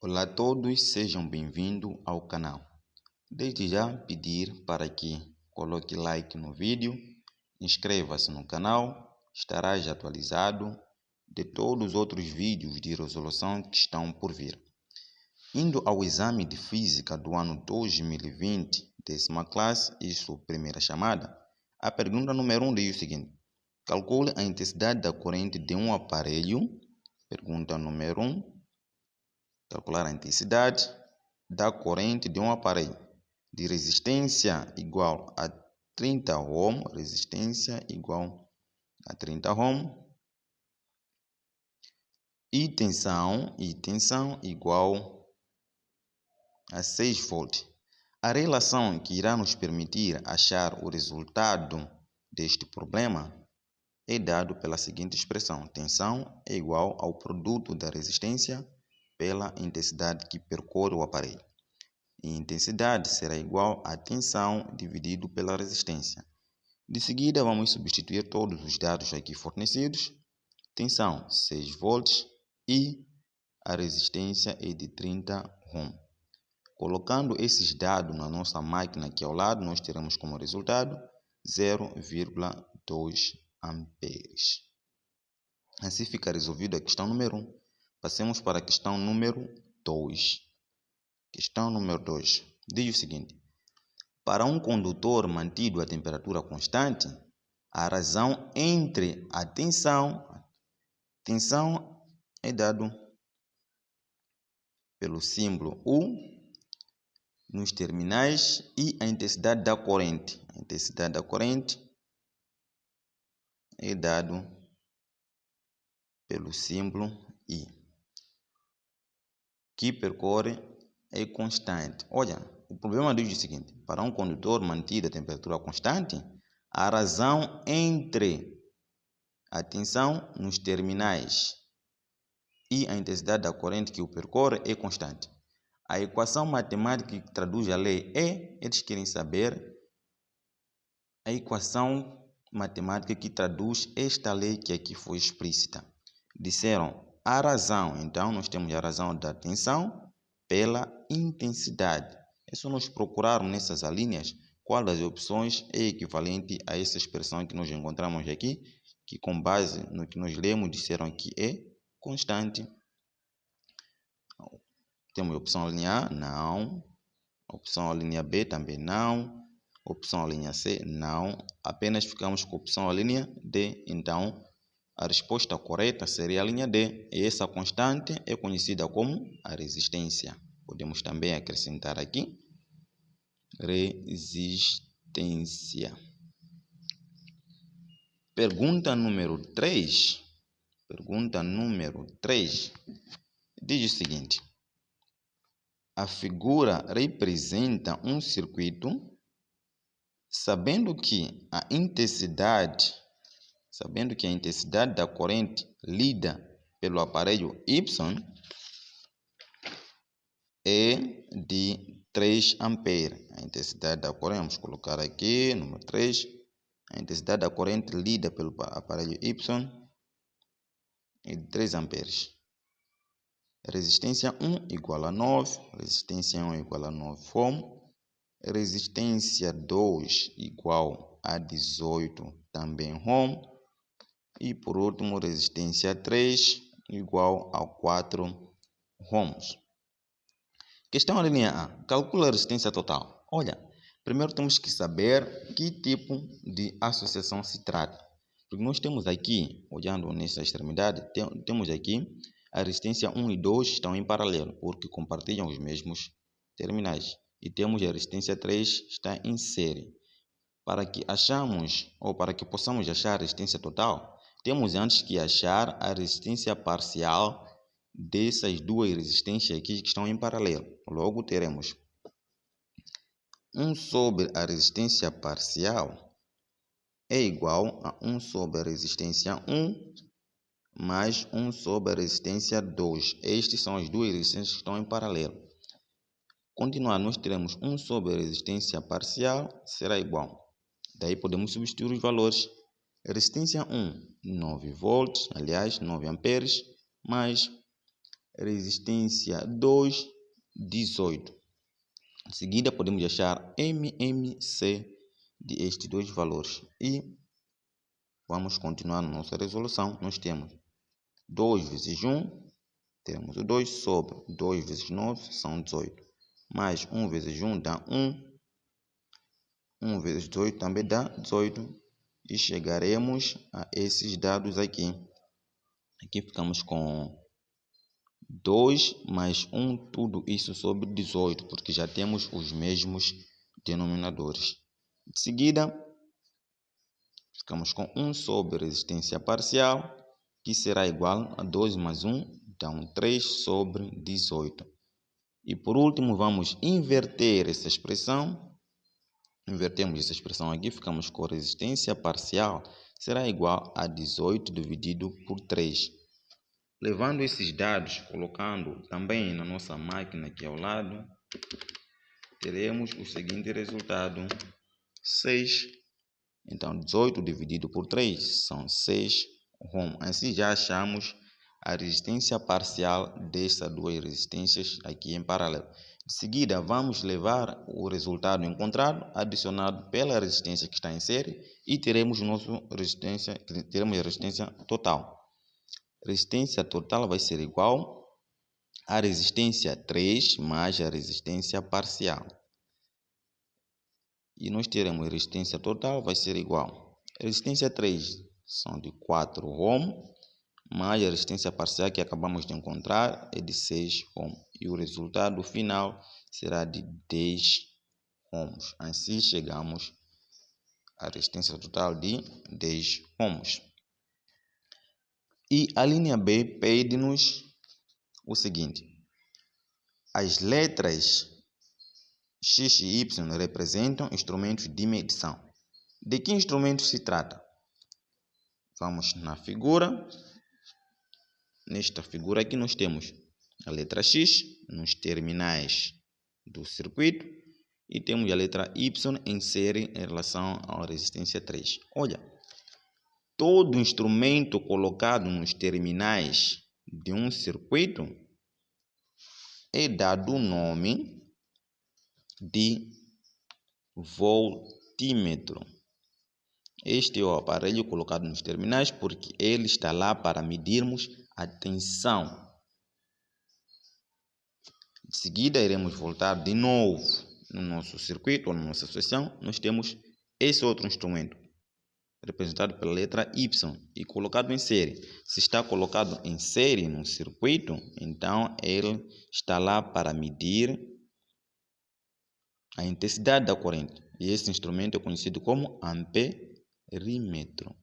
Olá a todos, sejam bem-vindos ao canal. Desde já pedir para que coloque like no vídeo, inscreva-se no canal, estará já atualizado de todos os outros vídeos de resolução que estão por vir. Indo ao exame de física do ano 2020, 10ª classe, isso primeira chamada, a pergunta número 1 diz o seguinte: calcule a intensidade da corrente de um aparelho. Pergunta número 1. Calcular a intensidade da corrente de um aparelho de resistência igual a 30 ohm, resistência igual a 30 ohm, e tensão igual a 6 volt. A relação que irá nos permitir achar o resultado deste problema é dado pela seguinte expressão: tensão é igual ao produto da resistência pela intensidade que percorre o aparelho. E intensidade será igual a tensão dividido pela resistência. De seguida, vamos substituir todos os dados aqui fornecidos. Tensão 6 volts e a resistência é de 30 ohm. Colocando esses dados na nossa máquina aqui ao lado, nós teremos como resultado 0,2 amperes. Assim fica resolvida a questão número 1. Passemos para a questão número 2. Questão número 2 diz o seguinte: para um condutor mantido a temperatura constante, a razão entre a tensão é dado pelo símbolo U nos terminais e a intensidade da corrente. A intensidade da corrente é dado pelo símbolo I, que percorre é constante. Olha, o problema diz o seguinte: para um condutor mantido a temperatura constante, a razão entre a tensão nos terminais e a intensidade da corrente que o percorre é constante. A equação matemática que traduz a lei eles querem saber a equação matemática que traduz esta lei que aqui foi explícita. Disseram a razão, então nós temos a razão da tensão pela intensidade. É só nós procurarmos nessas alíneas qual das opções é equivalente a essa expressão que nós encontramos aqui, que com base no que nós lemos disseram que é constante. Temos a opção a linha A, não. A opção a linha B também não. A opção a linha C, não. Apenas ficamos com a opção a linha D. Então, a resposta correta seria a linha D. E essa constante é conhecida como a resistência. Podemos também acrescentar aqui resistência. Pergunta número 3. Pergunta número 3 diz o seguinte: a figura representa um circuito, sabendo que a intensidade da corrente lida pelo aparelho Y é de 3 amperes. A intensidade da corrente, vamos colocar aqui, número 3, a intensidade da corrente lida pelo aparelho Y é de 3 amperes. Resistência 1 igual a 9, resistência 1 igual a 9 ohm, resistência 2 igual a 18 também ohm, e por último resistência 3 igual a 4 ohms. Questão a linha A. Calcula a resistência total. Olha, primeiro temos que saber que tipo de associação se trata. Porque nós temos aqui, olhando nessa extremidade, temos aqui a resistência 1 e 2 estão em paralelo, porque compartilham os mesmos terminais. E temos a resistência 3 está em série. Para que possamos achar a resistência total, temos antes que achar a resistência parcial dessas duas resistências aqui que estão em paralelo. Logo teremos 1 sobre a resistência parcial é igual a 1 sobre a resistência 1 mais 1 sobre a resistência 2. Estas são as duas resistências que estão em paralelo. Continuar, nós teremos 1 sobre a resistência parcial será igual. Daí podemos substituir os valores. Resistência 1, 9 volts, aliás, 9 amperes, mais resistência 2, 18. Em seguida, podemos achar MMC de estes dois valores. E vamos continuar na nossa resolução. Nós temos 2 vezes 1, temos o 2 sobre 2 vezes 9, são 18. Mais 1 vezes 1 dá 1. 1 vezes 18 também dá 18. E chegaremos a esses dados aqui. Aqui ficamos com 2 mais 1, tudo isso sobre 18, porque já temos os mesmos denominadores. De seguida, ficamos com 1 sobre resistência parcial, que será igual a 2 mais 1, então 3 sobre 18. E por último, vamos inverter essa expressão. Invertemos essa expressão aqui, ficamos com resistência parcial, será igual a 18 dividido por 3. Levando esses dados, colocando também na nossa máquina aqui ao lado, teremos o seguinte resultado: 6. Então, 18 dividido por 3 são 6 Ω. Assim já achamos a resistência parcial dessas duas resistências aqui em paralelo. De seguida, vamos levar o resultado encontrado adicionado pela resistência que está em série e teremos a resistência total. Resistência total vai ser igual a resistência 3 mais a resistência parcial. E nós teremos a resistência total vai ser igual. A resistência 3 são de 4 Ω, mais a resistência parcial que acabamos de encontrar é de 6 Ω. E o resultado final será de 10 Ω. Assim chegamos à resistência total de 10 Ω. E a linha B pede-nos o seguinte: as letras X e Y representam instrumentos de medição. De que instrumentos se trata? Vamos na figura. Nesta figura aqui nós temos a letra X nos terminais do circuito e temos a letra Y em série em relação à resistência 3. Olha, todo instrumento colocado nos terminais de um circuito é dado o nome de voltímetro. Este é o aparelho colocado nos terminais porque ele está lá para medirmos a tensão. De seguida, iremos voltar de novo no nosso circuito ou na nossa seção. Nós temos esse outro instrumento, representado pela letra Y e colocado em série. Se está colocado em série no circuito, então ele está lá para medir a intensidade da corrente. E esse instrumento é conhecido como amperímetro.